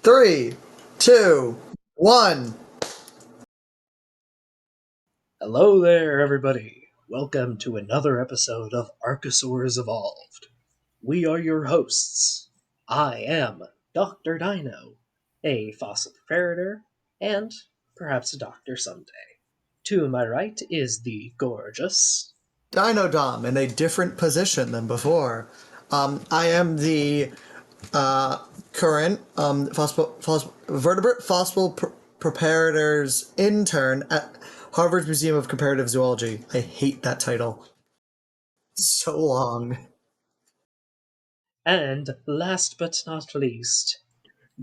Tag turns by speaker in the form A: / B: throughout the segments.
A: 3, 2, 1.
B: Hello there, everybody. Welcome to another episode of Arkosaurs Evolved. We are your hosts. I am Dr. Dino, a fossil preparator, and perhaps a doctor someday. To my right is the gorgeous
A: Dinodom in a different position than before. I am the current vertebrate fossil preparators intern at Harvard's Museum of Comparative Zoology. I hate that title. So long.
B: and last but not least,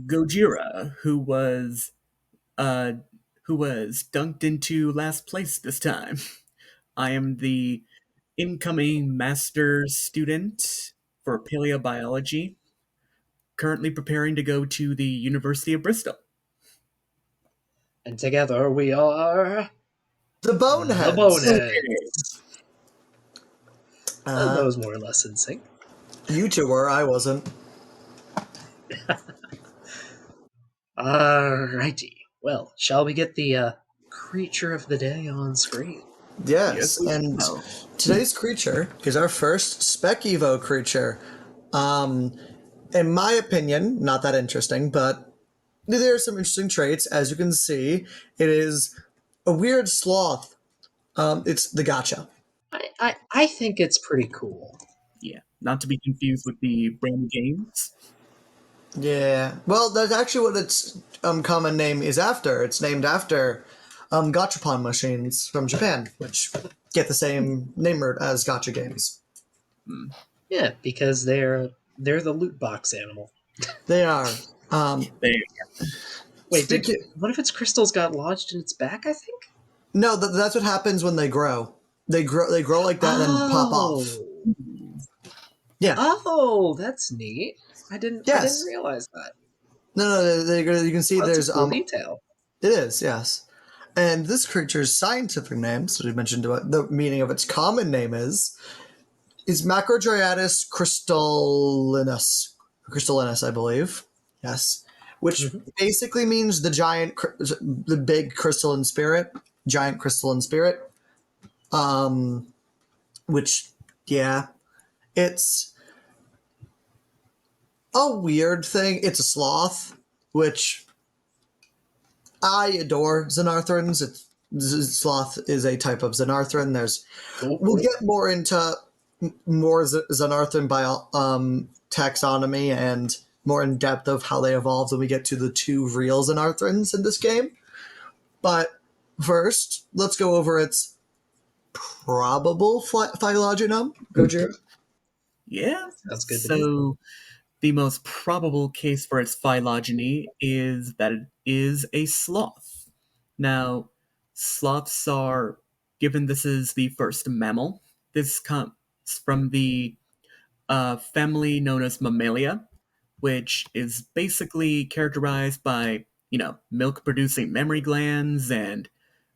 C: Gojira, uh who was dunked into last place this time. I am the incoming master's student for paleobiology, currently preparing to go to the University of Bristol.
B: and together we are
A: The Boneheads.
B: the Boneheads. That
A: Uh,
B: was more or less in sync.
A: you two were, I wasn't.
B: Alrighty. Well, shall we get the creature of the day on screen?
A: Yes,
C: we
A: and
C: shall.
A: today's creature is our first spec-evo creature. In my opinion, not that interesting, but there are some interesting traits. As you can see, it is a weird sloth. It's the Gacha.
B: I think it's pretty cool.
C: Yeah, not to be confused with the brand games.
A: Yeah. Well, that's actually what its common name is after. It's named after gachapon machines from Japan, which get the same name as gacha games.
B: Yeah, because they're the loot box animal.
A: They are.
C: They
B: Wait,
A: Speaking,
B: what if its crystals got lodged in its back? I think.
A: no, that's what happens when they grow. They grow like that and then pop off. Yeah.
B: Oh, that's neat. I didn't
A: Yes.
B: realize that.
A: No, you can see
B: Oh, that's
A: there's
B: a cool detail.
A: It is, yes. And this creature's scientific name, so we mentioned what the meaning of its common name is Macrodryadis crystallinus, I believe. Yes. Which basically means the big crystalline spirit, giant crystalline spirit. Which, yeah, it's a weird thing. It's a sloth, which I adore Xenarthrans. Sloth is a type of Xenarthran. We'll get more into more Xenarthran taxonomy and more in depth of how they evolved when we get to the two real Xenarthrans in this game. But first, let's go over its probable phylogeny. Gojira.
C: Yeah.
B: Sounds good to me.
C: So the most probable case for its phylogeny is that it is a sloth. Now, sloths are, given this is the first mammal, this comes from the family known as Mammalia, which is basically characterized by, milk producing mammary glands and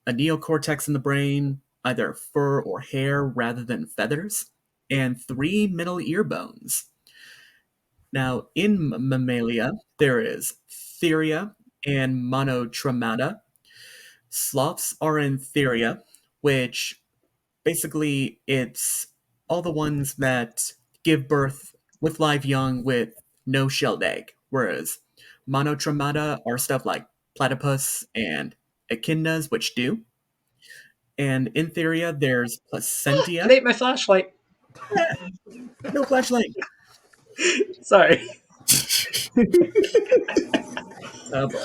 C: a neocortex in the brain, either fur or hair rather than feathers, and three middle ear bones. Now, in Mammalia, there is Theria and Monotremata. Sloths are in Theria, which basically it's all the ones that give birth with live young with no shelled egg, whereas Monotremata are stuff like platypus and echidnas, which do. And in Theria, there's
B: It
C: Placentia.
B: ate my flashlight.
C: No flashlight.
B: Sorry.
C: Oh boy.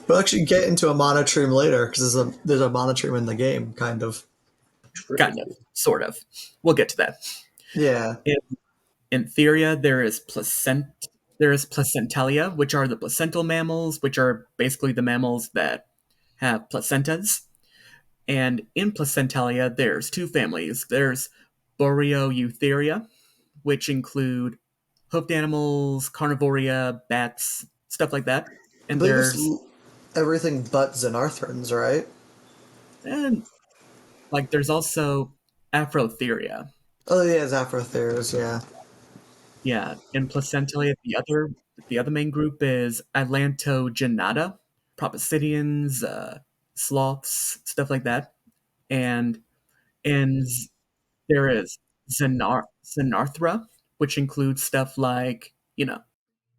A: We'll actually get into a monotreme later because there's a monotreme in the game, kind of.
C: Kind of. Sort of. We'll get to that.
A: Yeah.
C: In Theria, there is placentalia, which are the placental mammals, which are basically the mammals that have placentas. And in placentalia, there's two families. There's Boreoeutheria, which include hoofed animals, carnivoria, bats, stuff like that.
A: I
C: And
A: believe it's
C: there's
A: everything but Xenarthrans, right?
C: and there's also Afrotheria.
A: Oh, yeah, Zaphrotheres, yeah.
C: Yeah, in placentalia, the other The other main group is Atlantogenata, Proboscideans, sloths, stuff like that. And and there is Xenarthra, which includes stuff like,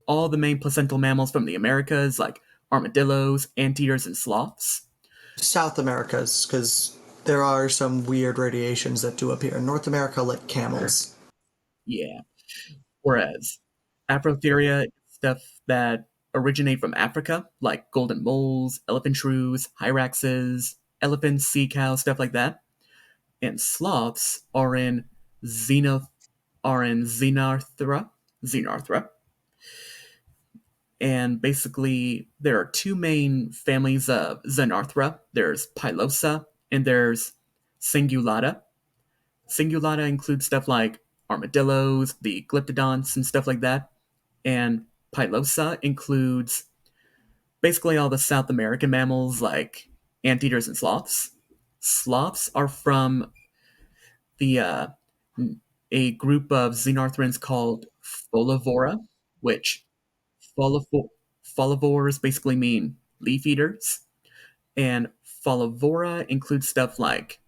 C: all the main placental mammals from the Americas, like armadillos, anteaters, and sloths.
A: South Americas, because there are some weird radiations that do appear in North America, like camels.
C: Yeah. Whereas Afrotheria is stuff that originate from Africa, like golden moles, elephant shrews, hyraxes, elephants, sea cows, stuff like that. And sloths are in Xenarthra. And basically, there are two main families of Xenarthra. There's Pilosa and there's Cingulata. Cingulata includes stuff like armadillos, the glyptodonts, and stuff like that. And Pilosa includes basically all the South American mammals like anteaters and sloths. Sloths are from the a group of xenarthrans called Folivora, which folivores basically mean leaf eaters, and Folivora includes stuff like,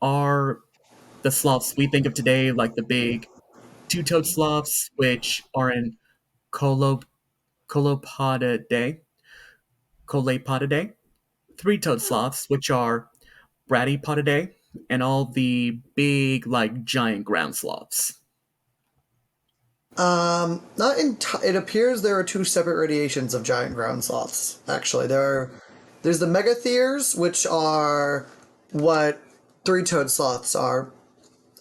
C: are the sloths we think of today, like the big two-toed sloths, which are in Colop- Colopodidae, Colepodidae, three-toed sloths, which are Bradypodidae, and all the big, like, giant ground sloths.
A: Not it appears there are two separate radiations of giant ground sloths. Actually, there's the megatheres, which are what three-toed sloths are,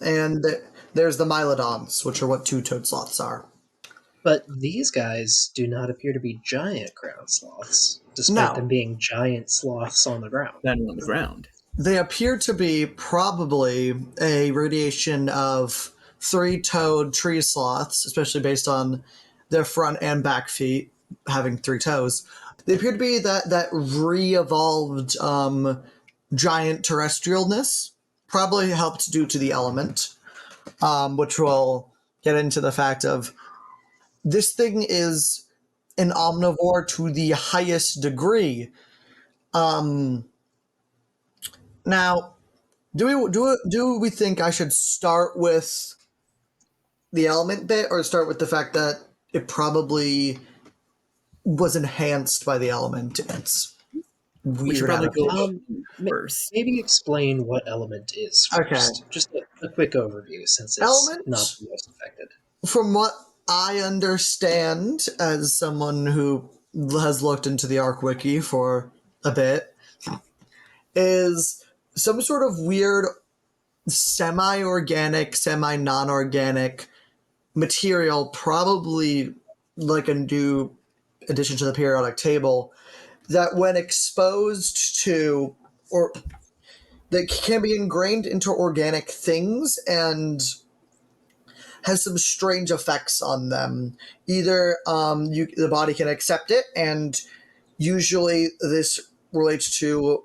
A: and there's the mylodons, which are what two-toed sloths are.
B: But these guys do not appear to be giant ground sloths, despite them
A: Now,
B: being giant sloths on the ground.
C: That are on the ground.
A: they appear to be probably a radiation of three-toed tree sloths, especially based on their front and back feet having three toes. They appear to be that re-evolved giant terrestrialness, probably helped due to the element, which will get into the fact of this thing is an omnivore to the highest degree. Now, do we think I should start with the element bit or start with the fact that it probably was enhanced by the element? It's
C: We should
A: weird
C: probably go
A: adaptation.
C: first.
B: Maybe explain what element is
A: Okay.
B: first. Just a quick overview, since it's
A: Element,
B: not the most affected.
A: from what I understand, as someone who has looked into the Ark Wiki for a bit, is some sort of weird semi-organic, semi-non-organic material, probably like a new addition to the periodic table, that when exposed to, or that can be ingrained into organic things and has some strange effects on them. Either the body can accept it, and usually this relates to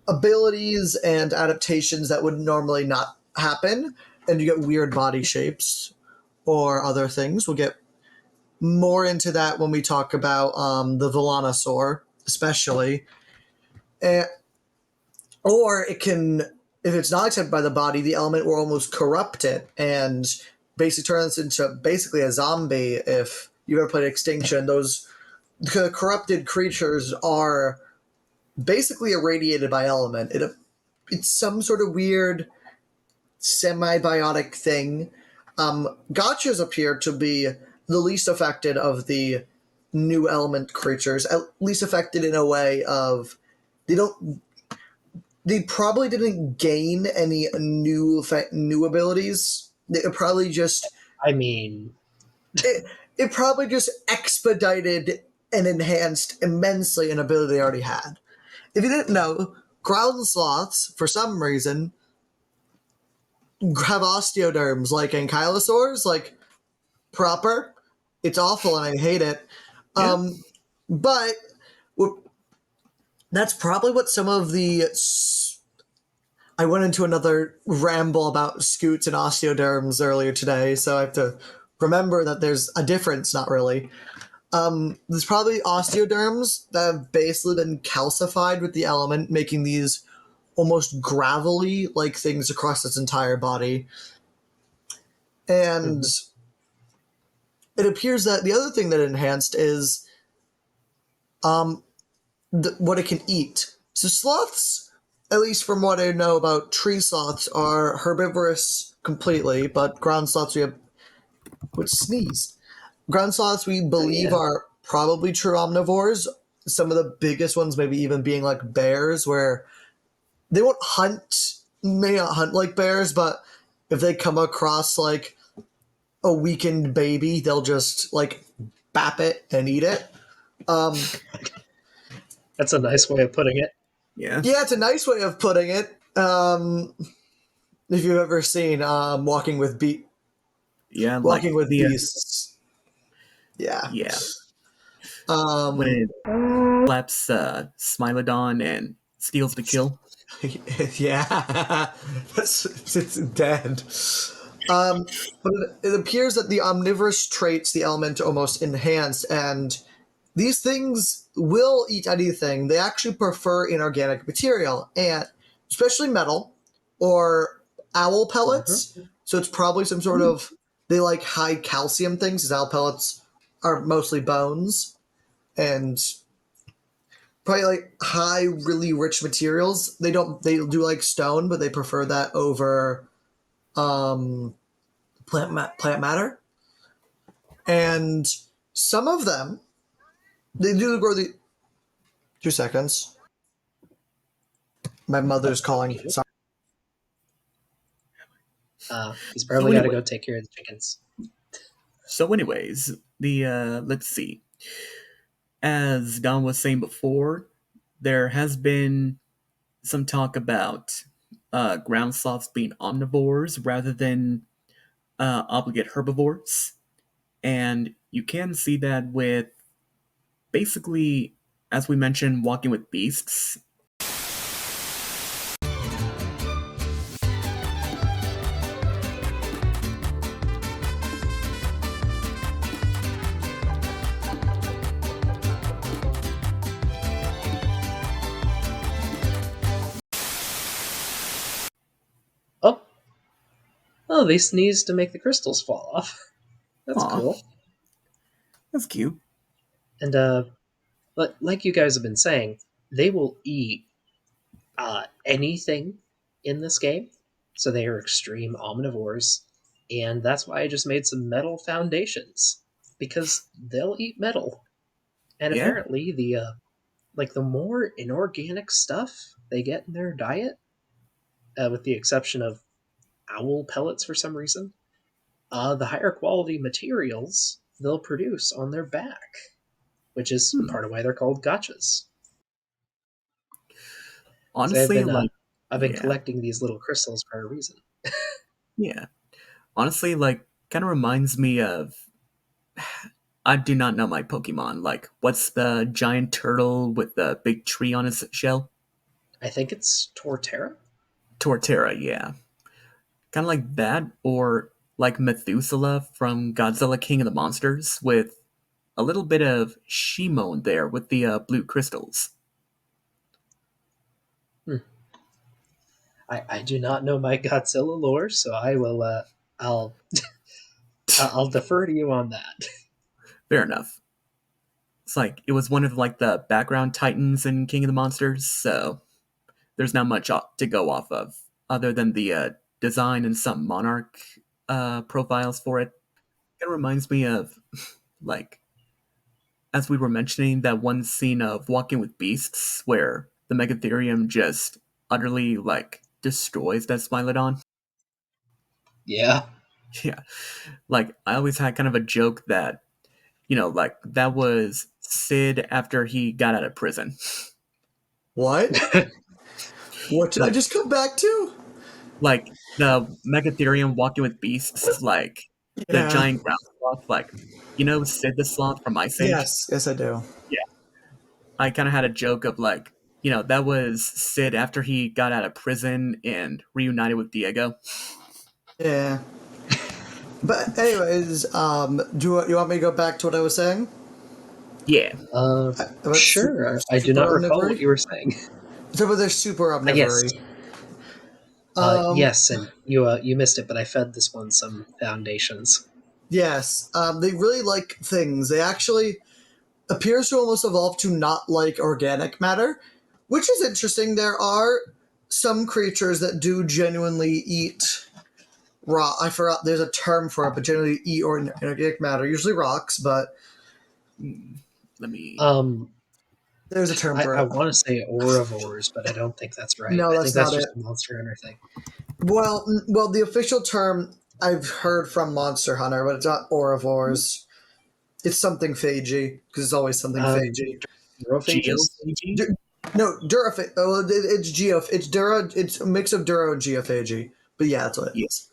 A: abilities and adaptations that would normally not happen, and you get weird body shapes or other things. We'll get more into that when we talk about the Volanosaur, especially. And, or it can, if it's not accepted by the body, the element will almost corrupt it and basically turn this into basically a zombie. If you ever played Extinction, those corrupted creatures are basically irradiated by element. It's some sort of weird semi-biotic thing. Gachas appear to be the least affected of the new element creatures, at least affected in a way of they probably didn't gain any new abilities. It probably just
B: I mean,
A: it probably just expedited and enhanced immensely an ability they already had. If you didn't know, ground sloths, for some reason, have osteoderms like ankylosaurs, like proper. It's awful and I hate it.
C: Yeah.
A: But that's probably what some of the. I went into another ramble about scoots and osteoderms earlier today, so I have to remember that there's a difference, not really. There's probably osteoderms that have basically been calcified with the element, making these almost gravelly like things across its entire body. And it appears that the other thing that enhanced is what it can eat. So sloths, at least from what I know about tree sloths, are herbivorous completely, but ground sloths we have which sneezed. Ground sloths we believe
B: Yeah.
A: are probably true omnivores. Some of the biggest ones maybe even being like bears, where they won't hunt, may not hunt like bears, but if they come across like a weakened baby, they'll just like bap it and eat it.
B: That's a nice way of putting it.
C: Yeah.
A: Yeah, it's a nice way of putting it. If you've ever seen
C: Yeah, like
A: Walking with
C: the
A: Beasts, yeah.
C: yeah, when
A: Um,
C: it slaps Smilodon and steals the kill.
A: yeah, it's dead. But it appears that the omnivorous traits the element almost enhanced, and these things will eat anything. They actually prefer inorganic material, and especially metal or owl pellets. So it's probably some sort of they like high calcium things. Because owl pellets are mostly bones, and probably like high, really rich materials. They do like stone, but they prefer that over um, plant matter. And some of them they do grow the 2 seconds. My mother's calling.
B: Okay.
A: Sorry.
B: He's
C: So
B: probably got to
C: anyway,
B: go take care of the chickens.
C: the let's see. As Don was saying before, there has been some talk about ground sloths being omnivores rather than obligate herbivores. And you can see that with basically, as we mentioned, walking with beasts.
B: Oh, they sneezed to make the crystals fall off. That's
C: Aw,
B: cool.
C: that's cute.
B: And but like you guys have been saying, they will eat anything in this game. So they are extreme omnivores, and that's why I just made some metal foundations because they'll eat metal. And
C: Yeah.
B: apparently, the more inorganic stuff they get in their diet, with the exception of owl pellets for some reason, the higher quality materials they'll produce on their back, which is part of why they're called gachas. So
C: Honestly, like,
B: I've been
C: yeah,
B: collecting these little crystals for a reason.
C: yeah. Honestly, like, kind of reminds me of. I do not know my Pokemon. Like, what's the giant turtle with the big tree on its shell?
B: I think it's Torterra.
C: Torterra, yeah. Kind of like that, or like Methuselah from Godzilla King of the Monsters, with a little bit of Shimon there with the blue crystals.
B: I do not know my Godzilla lore, so I will I'll I'll defer to you on that.
C: Fair enough. It's like it was one of like the background titans in King of the Monsters, so there's not much to go off of other than the design and some monarch profiles for it. It reminds me of like as we were mentioning that one scene of Walking with Beasts where the Megatherium just utterly like destroys that Smilodon.
B: Yeah.
C: Yeah, like I always had kind of a joke that like that was Sid after he got out of prison.
A: What? What did I
C: Like
A: just come back to?
C: like the Megatherium Walking with Beasts, like the
A: Yeah.
C: giant ground sloth, like Sid the Sloth from Ice Age.
A: Yes, I do.
C: Yeah, I kind of had a joke of like that was Sid after he got out of prison and reunited with Diego.
A: Yeah. But anyways, you want me to go back to what I was saying
C: Yeah.
A: about
B: Sure. I do
A: super
B: not recall what
A: omnivory?
B: you were saying.
A: So, but they're super
B: Yes.
A: omnivory. Um,
B: Yes, and you missed it, but I fed this one some foundations.
A: yes, they really like things. They actually appears to almost evolve to not like organic matter, which is interesting. There are some creatures that do genuinely eat raw. I forgot there's a term for it, but generally eat organic matter, usually rocks, but
C: Let me.
B: Um,
A: there's a term for
B: I
A: it.
B: want to say orivores, but I don't think that's right.
A: No,
B: I
A: that's
B: think that's
A: not it.
B: just a Monster Hunter thing.
A: Well, the official term I've heard from Monster Hunter, but it's not orivores. It's something phagi because it's always something
B: Um,
A: phagi.
B: Neurophages?
C: Geophagy?
A: No, Duraphagy. Oh, it's Geo. It's Dura. It's a mix of Duro and Geophagy. But yeah, that's what it
C: Yeah.
A: is.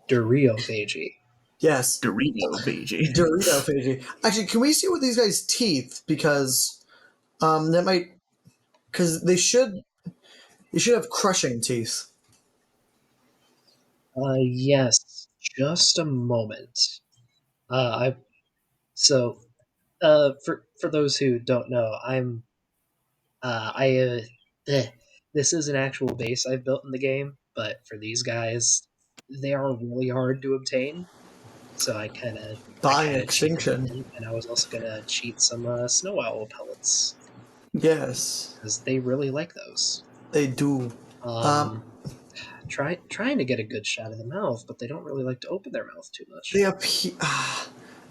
B: Dureophagy.
A: Yes,
C: Dorinophagy.
A: Dorinophagy. Actually, can we see what these guys' teeth? Because that might because they should have crushing teeth.
B: Yes. Just a moment. I so for those who don't know, I eh, this is an actual base I've built in the game, but for these guys, they are really hard to obtain. So I
A: Buying
B: kind of cheated a
A: extinction.
B: bit, and I was also gonna cheat some snow owl pellets
A: Yes,
B: because they really like those.
A: they do. Um,
B: Um, trying to get a good shot of the mouth, but they don't really like to open their mouth too
A: they
B: much.
A: appear.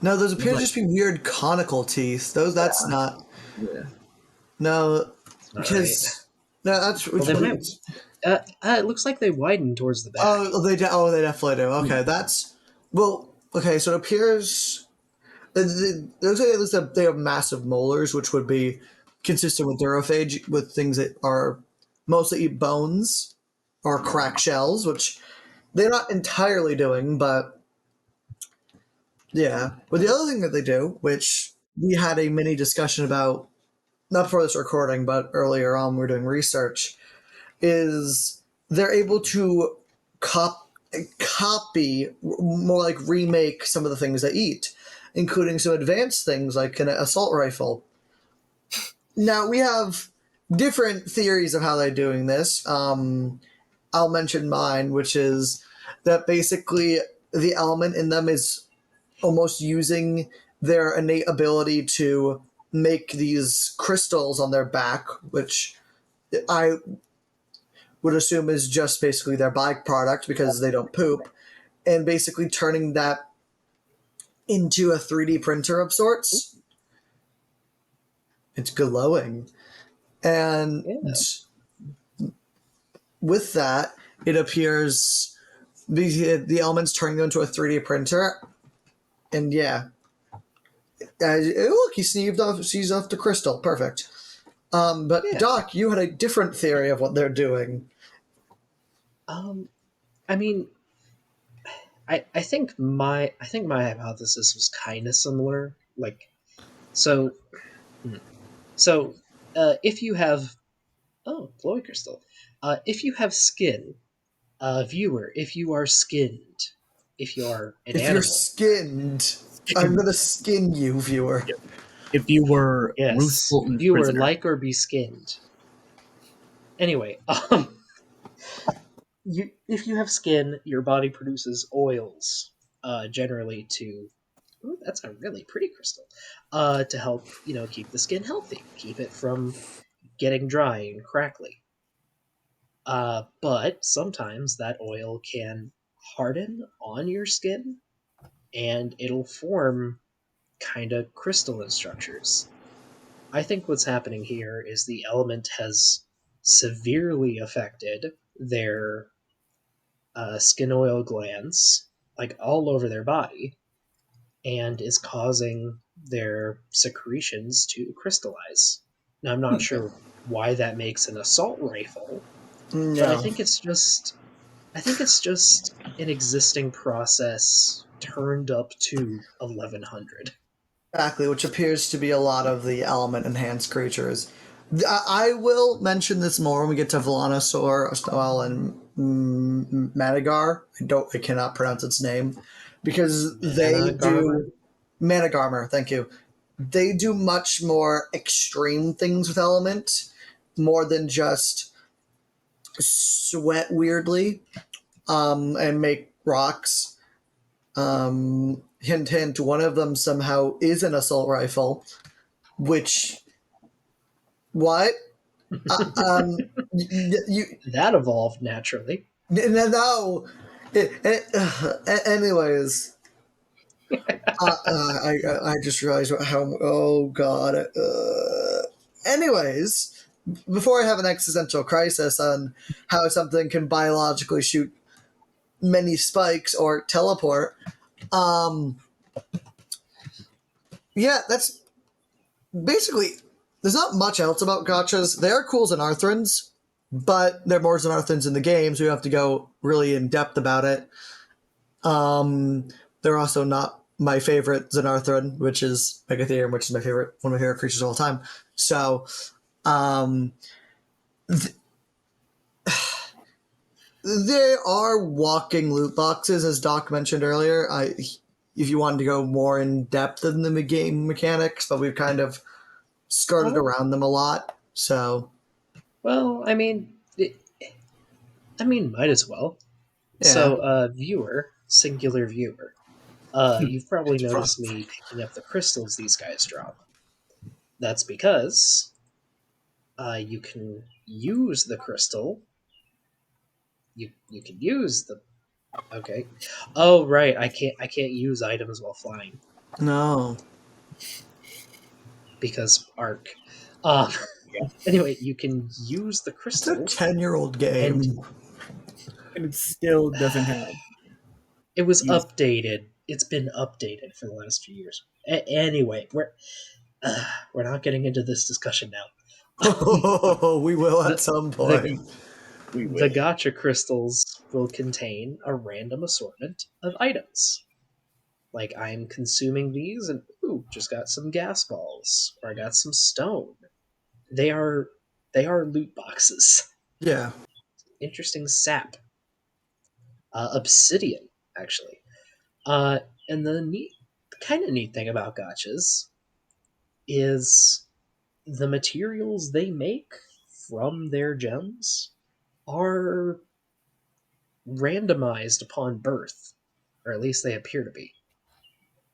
A: No, those appear to
C: But
A: just be weird conical teeth. Those. That's not.
C: yeah.
A: No,
B: It's not right.
A: because no, that's
B: Well,
A: which
B: they might.
A: means.
B: It looks like they widen towards the back.
A: Oh, they definitely do. Okay, that's well. Okay, so it appears those at least they have massive molars, which would be consistent with durophage, with things that are mostly eat bones or crack shells, which they're not entirely doing, but yeah. But the other thing that they do, which we had a mini discussion about, not before this recording, but earlier on, we were doing research, is they're able to copy, more like remake some of the things they eat, including some advanced things like an assault rifle. Now we have different theories of how they're doing this. I'll mention mine, which is that basically the element in them is almost using their innate ability to make these crystals on their back, which I would assume is just basically their byproduct because they don't poop, and basically turning that into a 3D printer of sorts. It's glowing. And
B: Yeah,
A: with that, it appears the elements turning into a 3D printer. And yeah. Look, he seized off the crystal. Perfect. But
B: yeah.
A: Doc, you had a different theory of what they're doing.
B: Um, I mean, I think my hypothesis was kind of similar. Like, so, hmm. so, if you have Chloe Crystal, if you have skin, viewer, if you are skinned, if you are an
A: If you're
B: animal,
A: skinned, I'm gonna skin you, viewer.
C: If you were Roose
B: yes,
C: Bolton's
B: viewer,
C: prisoner.
B: like or be skinned. Anyway, if you have skin, your body produces oils, generally to. Ooh, that's a really pretty crystal. To help keep the skin healthy, keep it from getting dry and crackly. But sometimes that oil can harden on your skin, and it'll form kind of crystalline structures. I think what's happening here is the element has severely affected their skin oil glands, like all over their body, and is causing their secretions to crystallize. Now, I'm not sure why that makes an assault rifle, but
A: No.
B: I think it's just an existing process turned up to 1100.
A: Exactly, which appears to be a lot of the element enhanced creatures. I will mention this more when we get to Volanosaur, Snoel, and Madagar. I cannot pronounce its name. because they
B: Managarmr?
A: do Managarmr. Thank you. They do much more extreme things with element, more than just sweat weirdly, and make rocks. Hint, hint. One of them somehow is an assault rifle, which what? You
B: That evolved naturally.
A: no. Anyways, I just realized how. Oh God. Anyways, before I have an existential crisis on how something can biologically shoot many spikes or teleport, um, yeah, that's basically. There's not much else about gachas. They are cool Xenarthrans, but they're more Xenarthrans in the game, so you have to go really in depth about it. They're also not my favorite Xenarthran, which is Megatherium, which is my favorite, one of my favorite creatures of all time. So, um, there are walking loot boxes, as Doc mentioned earlier. If you wanted to go more in depth in the game mechanics, but we've kind of skirted
B: Oh,
A: around them a lot. So,
B: well, might as well.
A: yeah.
B: So, viewer, singular viewer, you've probably noticed me picking up the crystals these guys drop. That's because you can use the crystal. You can use the okay. Oh right, I can't use items while flying
A: No.
B: because Ark. Um,
C: Yeah.
B: anyway, you can use the
A: It's a
B: crystal
A: 10-year-old
B: and
A: game.
C: And it still doesn't have
B: it was
C: use.
B: updated. It's been updated for the last few years. Anyway, we're not getting into this discussion now.
A: We will at
B: the
A: some
B: the
A: point.
C: We
B: the
C: will.
B: Gacha crystals will contain a random assortment of items. Like I'm consuming these, and ooh, just got some gas balls, or I got some stone. They are they are loot boxes.
A: Yeah.
B: Interesting sap, obsidian actually. Uh, and the kind of neat thing about gachas is the materials they make from their gems are randomized upon birth, or at least they appear to be.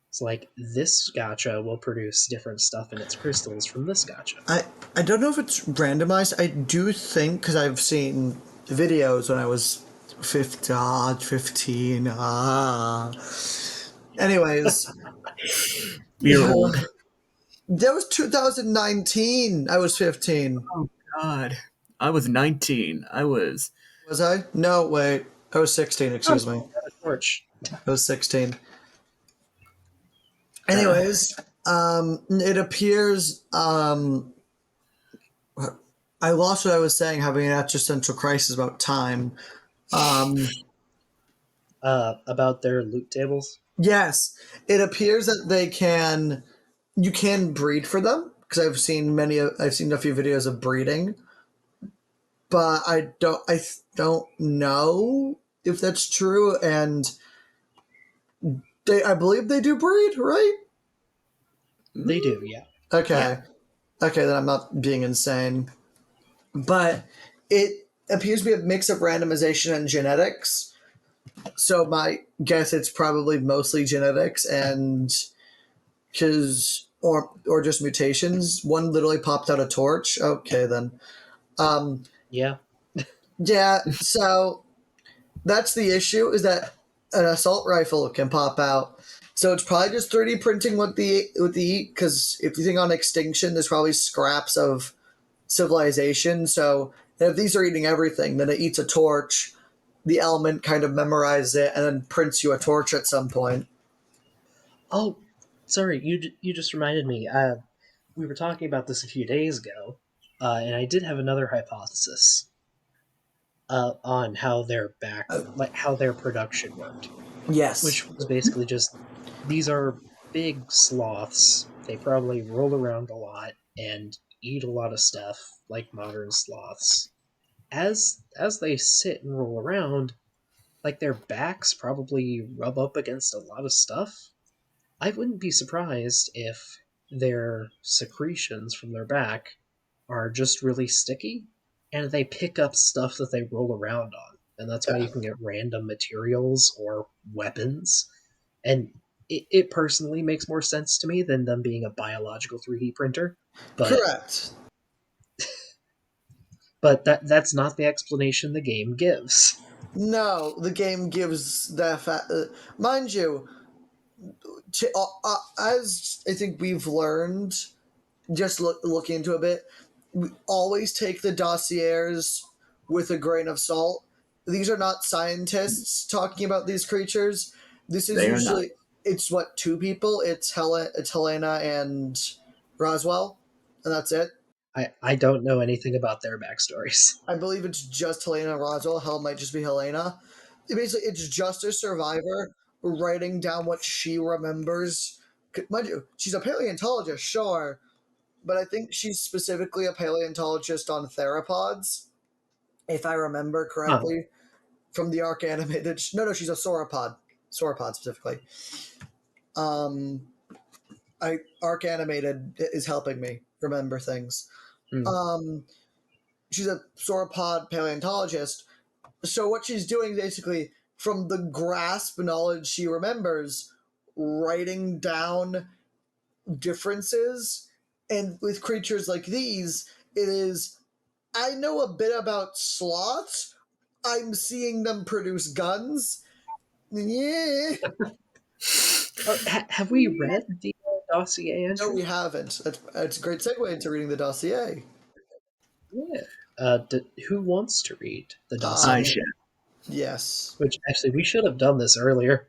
B: It's like this gacha will produce different stuff in its crystals from this gacha.
A: I don't know if it's randomized. I do think, because I've seen videos when I was 15. Anyways,
C: We are old.
A: that was 2019. I was 15.
C: Oh God. I was 19. I was.
A: Was I? No, wait. I was 16,
B: Oh,
A: excuse me.
B: got a torch.
A: I was 16.
C: Uh,
A: Anyways, it appears, I lost what I was saying, having an existential crisis about time. Um,
B: About their loot tables.
A: yes, it appears that you can breed for them, because I've seen a few videos of breeding, but I don't know if that's true, and I believe they do breed, right?
B: They do, yeah.
A: Okay. Okay, then I'm not being insane. But it appears to be a mix of randomization and genetics. So my guess it's probably mostly genetics and because or just mutations. One literally popped out a torch. Okay then. Um
B: Yeah.
A: yeah, so that's the issue is that an assault rifle can pop out. So it's probably just 3D printing with the because if you think on extinction, there's probably scraps of civilization. So if these are eating everything, then it eats a torch. The element kind of memorizes it and then prints you a torch at some point.
B: Oh, sorry. You just reminded me. We were talking about this a few days ago, and I did have another hypothesis on how how their production worked,
A: Yes.
B: which was basically just these are big sloths. They probably roll around a lot and eat a lot of stuff like modern sloths. As they sit and roll around, like their backs probably rub up against a lot of stuff. I wouldn't be surprised if their secretions from their back are just really sticky and they pick up stuff that they roll around on. And that's why
A: Yeah.
B: you can get random materials or weapons. And it personally makes more sense to me than them being a biological 3D printer. But
A: Correct.
B: that's not the explanation the game gives.
A: No, the game gives that mind you, as I think we've learned, just looking into a bit, we always take the dossiers with a grain of salt. These are not scientists talking about these creatures. This is
C: They are not.
A: usually it's what two people. It's Helena and Roswell, and that's it.
B: I don't know anything about their backstories.
A: I believe it's just Helena and Roswell. Hell, it might just be Helena. Basically, it's just a survivor writing down what she remembers. Mind you, she's a paleontologist, sure, but I think she's specifically a paleontologist on theropods, if I remember
B: Huh.
A: correctly, from the Ark animated. No, she's a sauropod specifically. Um, Ark animated is helping me remember things.
B: Hmm.
A: Um, she's a sauropod paleontologist. So what she's doing basically, from the grasp knowledge she remembers, writing down differences, and with creatures like these, it is I know a bit about sloths. I'm seeing them produce guns. Yeah.
B: Have we read the dossier
A: No, we
B: entry?
A: haven't. That's a great segue into reading the dossier.
B: Yeah. Who wants to read the
C: I
A: Um,
B: dossier?
C: shall.
A: yes.
B: Which actually, we should have done this earlier.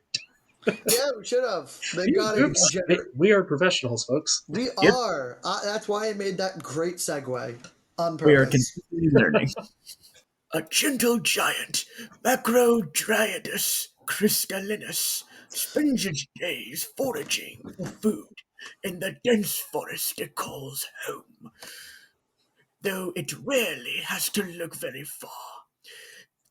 A: Yeah, we should have. They got a
B: Oops. We are professionals, folks.
A: We
C: Yep,
A: are. That's why I made that great segue on
C: we are
A: purpose.
C: continually learning. A gentle giant, Macrodryadus crystallinus, spends its days foraging for food in the dense forest it calls home, though it rarely has to look very far.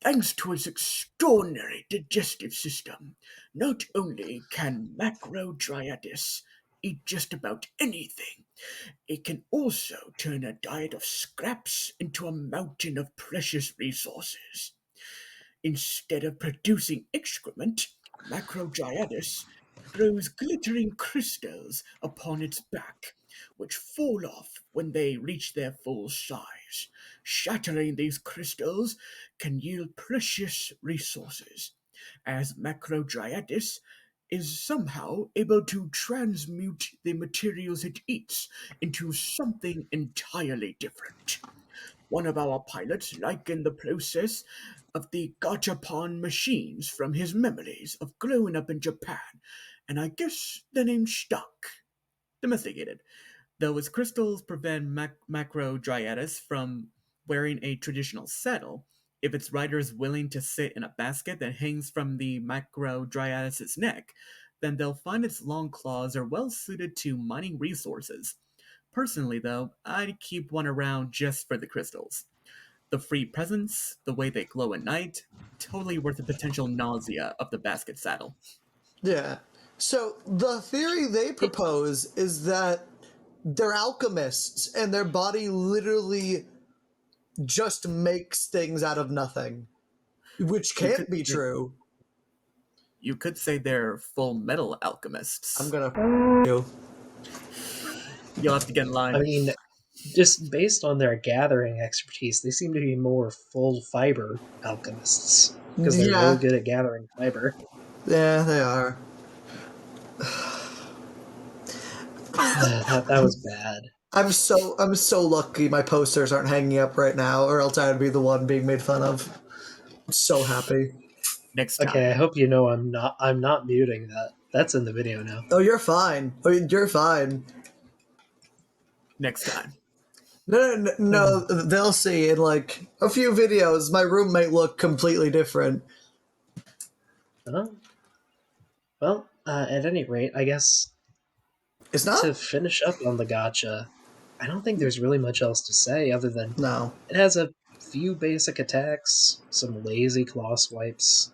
C: Thanks to its extraordinary digestive system, not only can Macrodryadus eat just about anything, it can also turn a diet of scraps into a mountain of precious resources. Instead of producing excrement, Macrodryadus throws glittering crystals upon its back, which fall off when they reach their full size. Shattering these crystals can yield precious resources, as Macrodryadus is somehow able to transmute the materials it eats into something entirely different. One of our pilots likened the process of the Gachapon machines from his memories of growing up in Japan, and I guess the name stuck. Domesticated. Though its crystals prevent Macrodryadus from wearing a traditional saddle, if its rider is willing to sit in a basket that hangs from the Macrodryadus' neck, then they'll find its long claws are well suited to mining resources. Personally, though, I'd keep one around just for the crystals. The free presence, the way they glow at night, totally worth the potential nausea of the basket saddle.
A: Yeah. So the theory they propose is that they're alchemists and their body literally just makes things out of nothing, which
C: You could
A: can't be
C: say,
A: true.
C: you could say they're full metal
A: I'm
C: alchemists.
A: gonna you.
C: You'll have to get in
B: I
C: line.
B: mean, just based on their gathering expertise, they seem to be more full fiber alchemists because they're really
A: Yeah,
B: good at gathering fiber.
A: yeah, they are.
B: That was bad.
A: I'm so lucky my posters aren't hanging up right now, or else I would be the one being made fun of. I'm so happy.
C: Next
B: Okay, I
C: time.
B: hope you know I'm not muting that. That's in the video now.
A: Oh, you're fine. Oh, you're fine.
C: Next time.
A: No, they'll see in like a few videos. My room might look completely different.
B: Oh, well, at any rate, I guess
A: It's
B: to
A: not.
B: finish up on the gotcha, I don't think there's really much else to say other than
A: No.
B: it has a few basic attacks, some lazy claw swipes,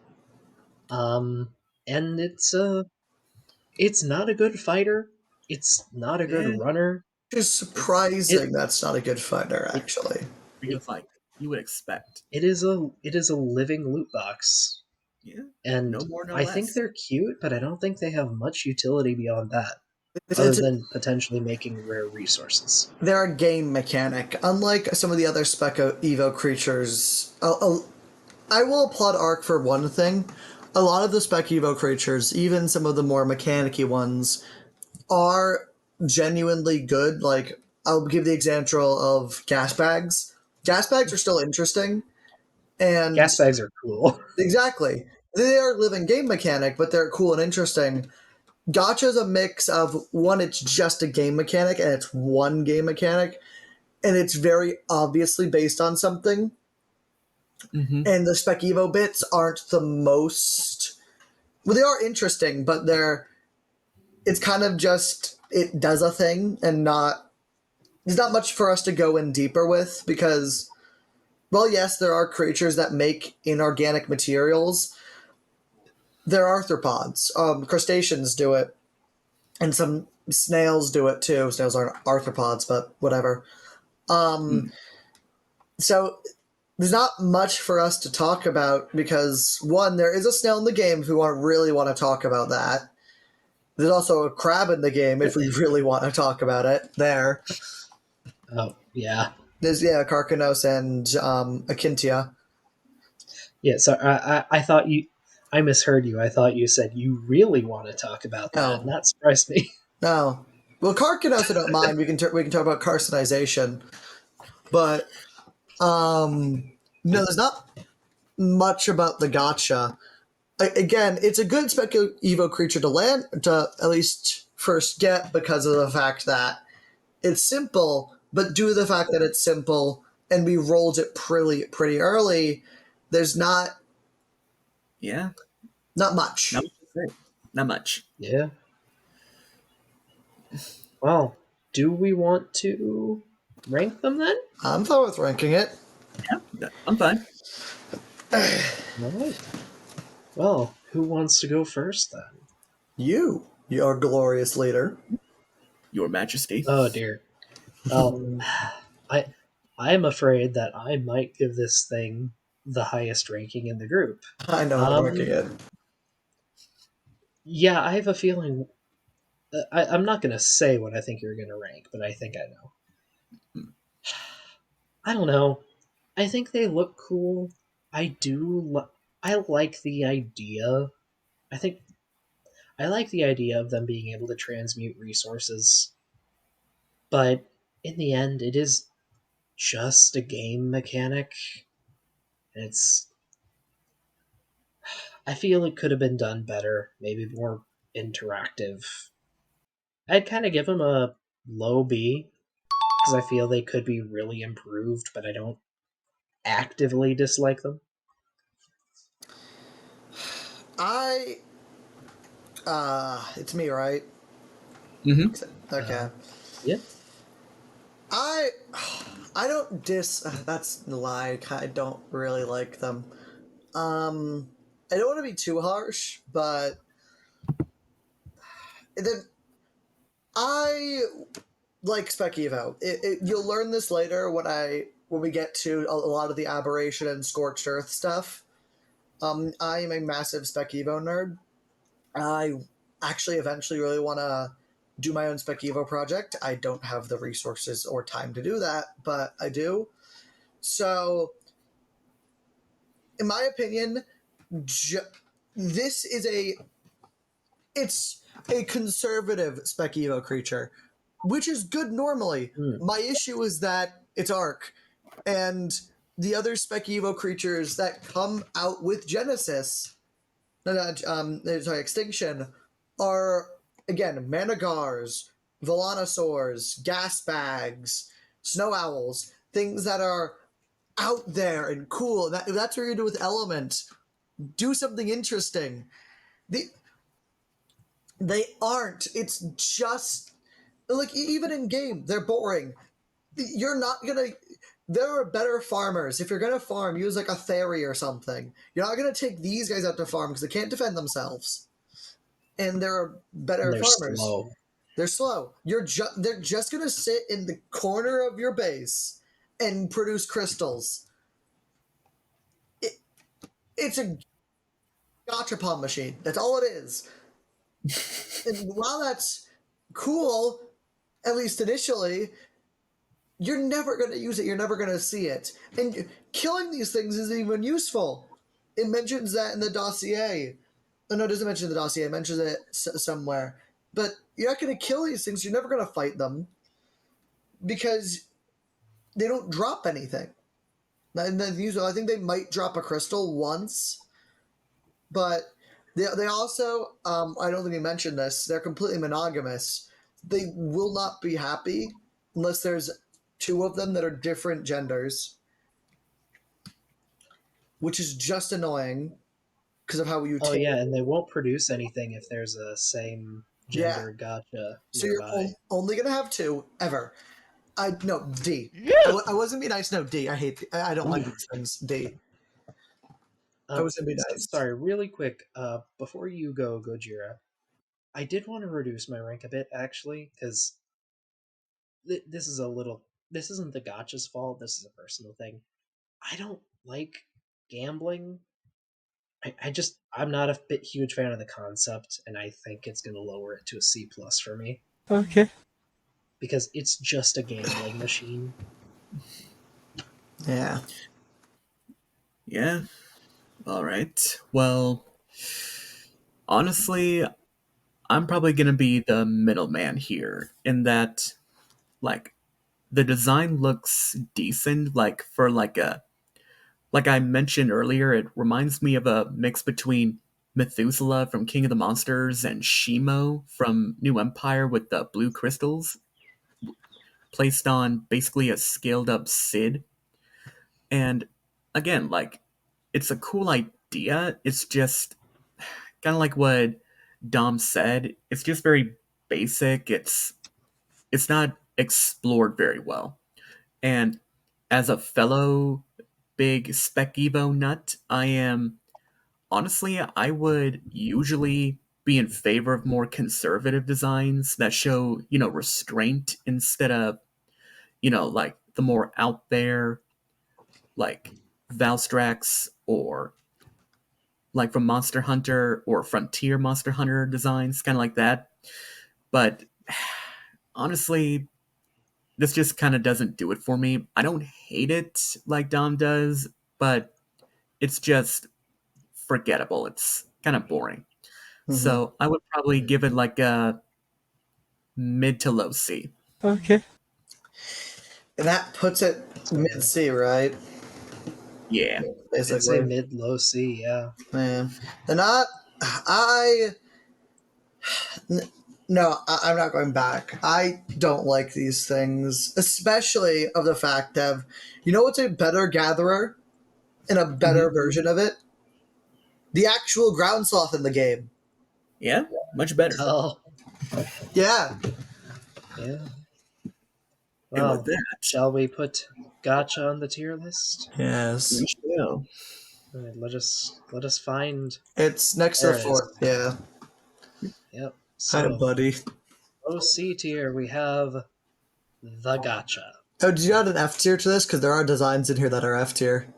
B: And it's not a good fighter. It's not a good
C: Yeah,
B: runner.
A: It's
B: It
A: surprising that's not a good fighter,
B: it
A: actually.
C: pretty
B: it,
C: good fight. You would expect.
B: it is a living loot box.
C: Yeah,
B: And
C: no more, no
B: I think
C: less.
B: they're cute, but I don't think they have much utility beyond that,
A: It's,
B: other
A: it's
B: than potentially making rare resources.
A: they're a game mechanic. Unlike some of the other spec-evo creatures, I will applaud Ark for one thing. A lot of the spec-evo creatures, even some of the more mechanic-y ones, are genuinely good. Like, I'll give the example of gas bags. Gas bags are still interesting, and
B: Gas bags are cool.
A: exactly. They are living game mechanic, but they're cool and interesting. Gacha's a mix of one, it's just a game mechanic, and it's one game mechanic, and it's very obviously based on something.
C: Mm-hmm.
A: And the Spec Evo bits aren't the most. Well, they are interesting, but they're. It's kind of just. It does a thing, and not. There's not much for us to go in deeper with because. Well, yes, there are creatures that make inorganic materials. They're arthropods. Crustaceans do it, and some snails do it too. Snails aren't arthropods, but whatever. Um,
C: Mm.
A: so there's not much for us to talk about because one, there is a snail in the game if we really want to talk about that. There's also a crab in the game if we really want to talk about it. There,
B: Oh yeah,
A: there's Carcanos and Akintia.
B: yeah. So I thought I misheard you. I thought you said you really want to talk about that, and
A: No,
B: that surprised me.
A: no. Well, Carcanos I don't mind. We can talk about carcinization, but no, there's not much about the Gacha. Again, it's a good spec evo creature to land to at least first get because of the fact that it's simple, but due to the fact that it's simple and we rolled it pretty early, there's
C: Yeah,
A: not
C: not
A: much.
C: much to say. Not much.
B: Yeah. Well, do we want to rank them then?
A: I'm fine with ranking it.
C: Yeah, I'm fine.
B: All right. Well, who wants to go first then?
A: You, your glorious leader.
C: Your Majesty.
B: Oh dear. Well, I I am afraid that I might give this thing the highest ranking in the group.
A: I know I'm ranking
B: Um,
A: it.
B: yeah, I have a feeling. I'm not going to say what I think you're going to rank, but I think I know. I don't know. I think they look cool. I do. I like the idea. I think I like the idea of them being able to transmute resources, but in the end, it is just a game mechanic. It's. I feel it could have been done better, maybe more interactive. I'd kind of give them a low B because I feel they could be really improved, but I don't actively dislike them.
A: I it's me, right?
C: Mm-hmm.
A: Okay.
B: Yeah.
A: I I don't that's a lie. I don't really like them. I don't want to be too harsh, but then I like Spec Evo. You'll learn this later when we get to a lot of the aberration and scorched earth stuff. I am a massive Spec Evo nerd. I actually eventually really want to do my own Spec Evo project. I don't have the resources or time to do that, but I do. So, in my opinion, ju- this is it's a conservative Spec Evo creature, which is good normally.
B: Hmm.
A: My issue is that it's Ark, and the other Spec Evo creatures that come out with Genesis, sorry, Extinction, are again Managars, Volanosaurs, gas bags, snow owls, things that are out there and cool. If that's what you're gonna do with Element, do something interesting. The, they aren't. It's just like even in game, they're boring. you're not gonna. There are better farmers. If you're gonna farm, use like a theory or something. You're not gonna take these guys out to farm because they can't defend themselves, and there are better
B: And they're
A: farmers.
B: slow.
A: They're slow. They're just gonna sit in the corner of your base and produce crystals. It's a gachapon machine. That's all it is. And while that's cool, at least initially, you're never going to use it. You're never going to see it. And killing these things isn't even useful. It mentions that in the dossier. Oh, no, it doesn't mention the dossier. It mentions it somewhere. But you're not going to kill these things. You're never going to fight them because they don't drop anything. And then usually, I think they might drop a crystal once, but they also, I don't think you mentioned this, they're completely monogamous. They will not be happy unless there's two of them that are different genders, which is just annoying because of how you
B: Oh yeah, and they won't produce anything if there's a same gender gacha
A: So
B: nearby.
A: you're only going to have two ever. No, D. I wasn't being nice. No, D. I don't like these things. D. I was going to be nice.
B: Sorry, really quick, before you go, Gojira, I did want to reduce my rank a bit, actually, because this isn't the gacha's fault, this is a personal thing. I don't like gambling. I'm not a huge fan of the concept, and I think it's going to lower it to a C+ for me.
D: Okay.
B: Because it's just a gambling machine.
A: Yeah.
C: Yeah. All right. Well, honestly, I'm probably going to be the middleman here in that, like, the design looks decent, like, for like I mentioned earlier, it reminds me of a mix between Methuselah from King of the Monsters and Shimo from New Empire with the blue crystals placed on basically a scaled up Sid. And again, like, it's a cool idea. It's just kind of like what Dom said. It's just very basic. It's not explored very well. And as a fellow big spec-evo nut, I would usually be in favor of more conservative designs that show, restraint instead of, like the more out there, like Valstrax or like from Monster Hunter or Frontier Monster Hunter designs, kind of like that. But honestly, this just kind of doesn't do it for me. I don't hate it like Dom does, but it's just forgettable. It's kind of boring.
A: Mhm.
C: So I would probably give it like a mid to low C.
D: Okay.
A: And that puts it mid C, right?
C: Yeah.
B: I'd say
A: Basically.
B: mid, low C, yeah.
A: Man. And no, I'm not going back. I don't like these things, especially of the fact of, what's a better gatherer and a better version of it? The actual ground sloth in the game.
C: Yeah, much better.
B: Oh,
A: Yeah.
B: yeah.
C: And
B: Well,
C: with that,
B: shall we put Gacha on the tier list?
A: Yes.
C: we shall.
B: All right, let us find.
A: It's next to
B: There
A: the
B: it
A: fourth.
B: is.
A: Yeah.
B: Yep.
A: Hi,
B: So,
A: buddy.
B: low C tier, we have the Gacha.
A: Oh, did you add an F tier to this? Because there are designs in here that are F tier.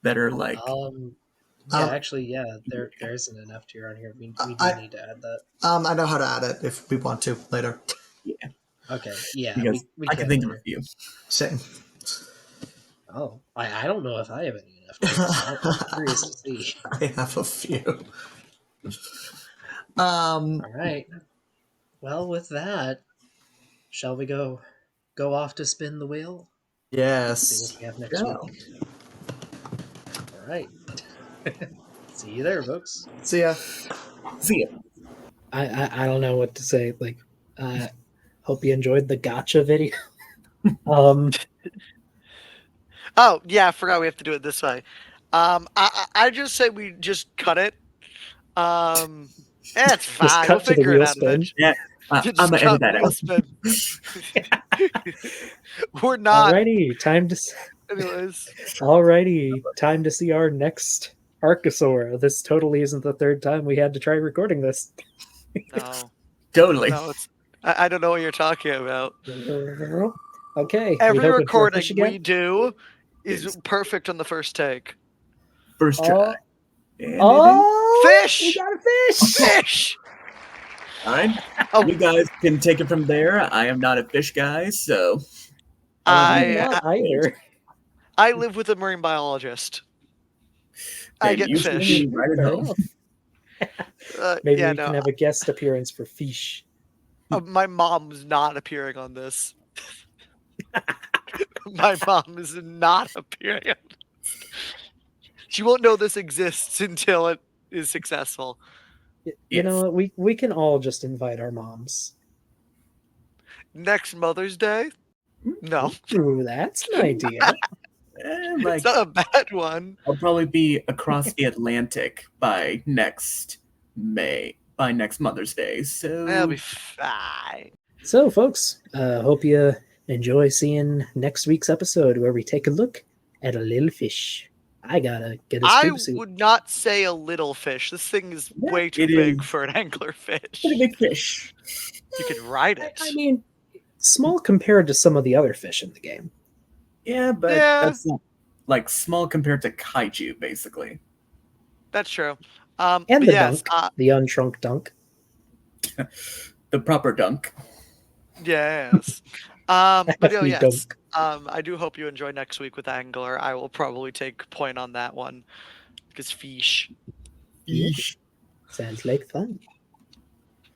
C: That are like,
B: Yeah, actually, yeah, there isn't an F tier on here. We do need to add that.
A: I know how to add it if we want to later.
C: yeah,
B: Okay, yeah,
C: because
B: we
C: I can think of a
B: later.
C: few.
A: Same.
B: Oh, I don't know if I have any F tiers. I'm curious to see.
A: I have a few.
B: All right. Well, with that, shall we go off to spin the wheel? See
A: Yes.
B: what we have next
A: Yeah.
B: week. All right. See you there, folks.
A: See ya.
C: See ya.
D: I don't know what to say. Like, hope you enjoyed the Gacha video.
E: Oh yeah, I forgot we have to do it this way. I just say we just cut it. It's fine.
D: Just
E: We'll
D: cut to the
E: figure it
D: wheel
E: out
D: spin.
E: eventually.
C: Yeah,
E: Just
C: I'm gonna edit
E: cut
C: that
E: wheel
C: out.
E: spin. We're not.
D: Alrighty, time to
E: Anyways.
D: Alrighty, time to see our next Arkosaur. This totally isn't the third time we had to try recording this.
E: No.
C: Totally.
E: No, it's. I don't know what you're talking about.
D: Okay.
E: Every
D: we hoping for a
E: recording
D: fish again?
E: we do is
C: Is-
E: perfect on the first take.
C: First try.
D: Oh,
C: And
D: oh,
E: Fish!
D: We got a fish!
E: Fish!
C: Fine.
E: Oh,
C: You guys can take it from there. I am not a fish guy, so
D: I'm
E: I
D: not either.
E: live with a marine biologist. I
C: then
E: get
C: you should
E: fish.
C: be right at
D: Fair
C: home.
D: enough. Maybe
E: yeah,
D: we
E: no.
D: can have a guest appearance for fish.
E: My mom's not appearing on this. My mom is not appearing on this. She won't know this exists until it is successful.
D: You
C: Yes.
D: know what? We can all just invite our moms.
E: Next Mother's Day? No.
D: Ooh, that's an idea.
C: Like
E: It's not a bad one.
C: I'll probably be across the Atlantic by next Mother's Day. So
E: That'll be fine.
D: So, folks, hope you enjoy seeing next week's episode where we take a look at a little fish. I gotta get a
E: I
D: scuba suit.
E: would not say a little fish. This thing is
C: Yeah,
E: way too
C: it
E: big
C: is.
E: for an anglerfish.
C: pretty big fish.
E: You could ride it.
D: I mean, small compared to some of the other fish in the game.
C: Yeah, but
E: Yeah.
C: that's not like small compared to kaiju, basically.
E: That's true.
D: And
E: but
D: the
E: yes,
D: dunk, the unshrunk dunk.
C: The proper dunk.
E: yes. But no,
D: The
E: yes.
D: dunk.
E: I do hope you enjoy next week with Angler. I will probably take point on that one because fish.
D: Yeah. Sounds like fun.